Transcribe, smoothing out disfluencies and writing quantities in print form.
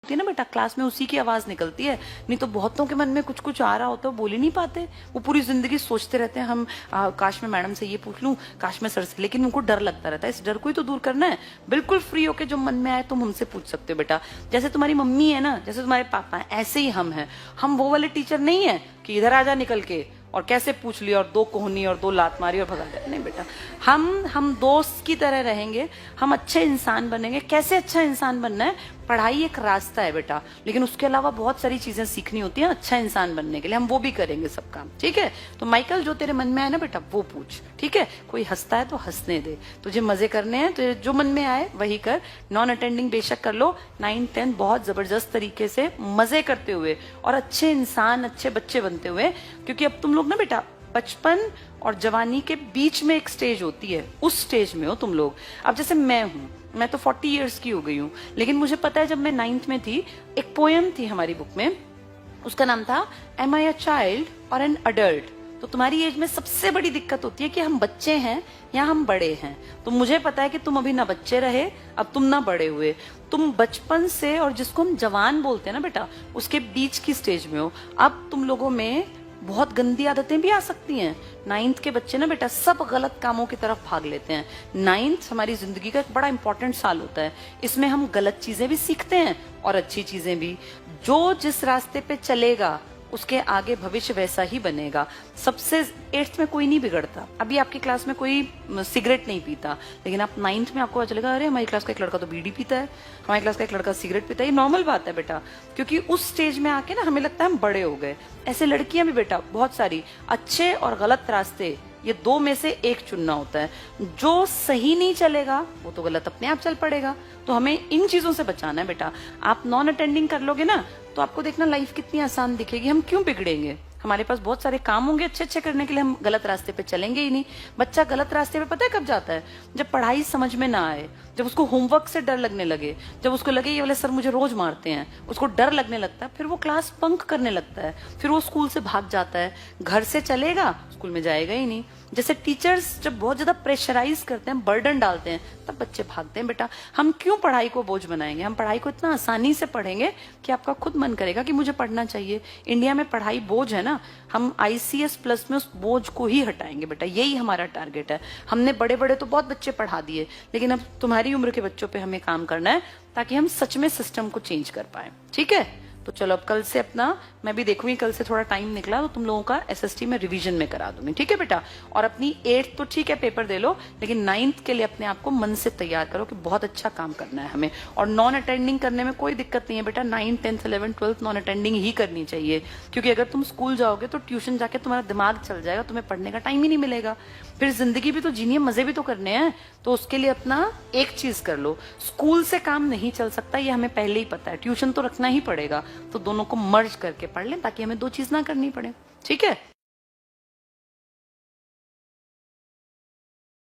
होती है ना बेटा, क्लास में उसी की आवाज निकलती है। नहीं तो बहुतों के मन में कुछ कुछ आ रहा होता है, बोल ही नहीं पाते। वो पूरी जिंदगी सोचते रहते हैं हम काश मैं मैडम से ये पूछ लूं, काश मैं सर से, लेकिन उनको डर लगता रहता है। इस डर को ही तो दूर करना है। बिल्कुल फ्री होके जो मन में आए तुम हमसे पूछ सकते हो बेटा। जैसे तुम्हारी मम्मी है ना, जैसे तुम्हारे पापा है, ऐसे ही हम हैं। हम वो वाले टीचर नहीं है कि इधर आ जा निकल के और कैसे पूछ लिया और दो कोहनी और दो लात मारी और भगा दिया। नहीं बेटा, हम दोस्त की तरह रहेंगे, हम अच्छे इंसान बनेंगे। कैसे अच्छा इंसान बनना है? पढ़ाई एक रास्ता है बेटा, लेकिन उसके अलावा बहुत सारी चीजें सीखनी होती हैं अच्छा इंसान बनने के लिए। हम वो भी करेंगे सब काम, ठीक है? तो माइकल, जो तेरे मन में आए ना बेटा वो पूछ, ठीक है? कोई हंसता है तो हंसने दे, तुझे मजे करने हैं तो जो मन में आए वही कर। नॉन अटेंडिंग बेशक कर लो, 9, 10 बहुत जबरदस्त तरीके से मजे करते हुए और अच्छे इंसान, अच्छे बच्चे बनते हुए। क्योंकि अब तुम लोग ना बेटा बचपन और जवानी के बीच में एक स्टेज होती है, उस स्टेज में हो तुम लोग। अब जैसे मैं हूं, मैं तो 40 इयर्स की हो गई हूं, लेकिन मुझे पता है जब मैं 9th में थी, एक पोयम थी हमारी बुक में, उसका नाम था एम आई अ चाइल्ड और एन अडल्ट। तो तुम्हारी एज में सबसे बड़ी दिक्कत होती है कि हम बच्चे हैं या हम बड़े हैं। तो मुझे पता है कि तुम अभी ना बच्चे रहे, अब तुम ना बड़े हुए, तुम बचपन से और जिसको हम जवान बोलते हैं ना बेटा, उसके बीच की स्टेज में हो। अब तुम लोगों में बहुत गंदी आदतें भी आ सकती हैं। 9th के बच्चे ना बेटा सब गलत कामों की तरफ भाग लेते हैं। 9th हमारी जिंदगी का एक बड़ा इंपॉर्टेंट साल होता है। इसमें हम गलत चीजें भी सीखते हैं और अच्छी चीजें भी। जो जिस रास्ते पे चलेगा उसके आगे भविष्य वैसा ही बनेगा। सबसे 8th में कोई नहीं बिगड़ता। अभी आपकी क्लास में कोई सिगरेट नहीं पीता, लेकिन आप 9th में आपको पता चलेगा अरे हमारी क्लास का एक लड़का तो बीड़ी पीता है, हमारी क्लास का एक लड़का सिगरेट पीता है। ये नॉर्मल बात है बेटा, क्योंकि उस स्टेज में आके ना हमें लगता है हम बड़े हो गए। ऐसे लड़कियां भी बेटा बहुत सारी, अच्छे और गलत रास्ते ये दो में से एक चुनना होता है। जो सही नहीं चलेगा वो तो गलत अपने आप चल पड़ेगा। तो हमें इन चीजों से बचाना है बेटा। आप नॉन अटेंडिंग कर लोगे ना तो आपको देखना लाइफ कितनी आसान दिखेगी। हम क्यों बिगड़ेंगे? हमारे पास बहुत सारे काम होंगे अच्छे अच्छे करने के लिए, हम गलत रास्ते पे चलेंगे ही नहीं। बच्चा गलत रास्ते पे पता है कब जाता है? जब पढ़ाई समझ में ना आए, जब उसको होमवर्क से डर लगने लगे, जब उसको लगे ये वाले सर मुझे रोज मारते हैं, उसको डर लगने लगता है, फिर वो क्लास बंक करने लगता है, फिर वो स्कूल से भाग जाता है। घर से चलेगा, स्कूल में जाएगा ही नहीं। जैसे टीचर्स जब बहुत ज्यादा प्रेशराइज करते हैं, बर्डन डालते हैं, तब बच्चे भागते हैं बेटा। हम क्यों पढ़ाई को बोझ बनाएंगे? हम पढ़ाई को इतना आसानी से पढ़ेंगे कि आपका खुद मन करेगा कि मुझे पढ़ना चाहिए। इंडिया में पढ़ाई बोझ है ना, हम ICS प्लस में उस बोझ को ही हटाएंगे बेटा। यही हमारा टारगेट है। हमने बड़े बड़े तो बहुत बच्चे पढ़ा दिए, लेकिन अब तुम्हारी उम्र के बच्चों पे हमें काम करना है ताकि हम सच में सिस्टम को चेंज कर पाए, ठीक है? तो चलो अब कल से अपना, मैं भी देखूंगी कल से थोड़ा टाइम निकला तो तुम लोगों का SST में रिवीजन में करा दूंगी, ठीक है बेटा? और अपनी 8th तो ठीक है पेपर दे लो, लेकिन 9th के लिए अपने आप को मन से तैयार करो कि बहुत अच्छा काम करना है हमें। और नॉन अटेंडिंग करने में कोई दिक्कत नहीं है बेटा। 9, 10, 11, 12 नॉन अटेंडिंग ही करनी चाहिए, क्योंकि अगर तुम स्कूल जाओगे तो ट्यूशन जाके तुम्हारा दिमाग चल जाएगा, तुम्हें पढ़ने का टाइम ही नहीं मिलेगा। फिर जिंदगी भी तो जीनी है, मजे भी तो करने हैं। तो उसके लिए अपना एक चीज कर लो, स्कूल से काम नहीं चल सकता, ये हमें पहले ही पता है। ट्यूशन तो रखना ही पड़ेगा, तो दोनों को मर्ज करके पढ़ लें ताकि हमें दो चीज ना करनी पड़े, ठीक है?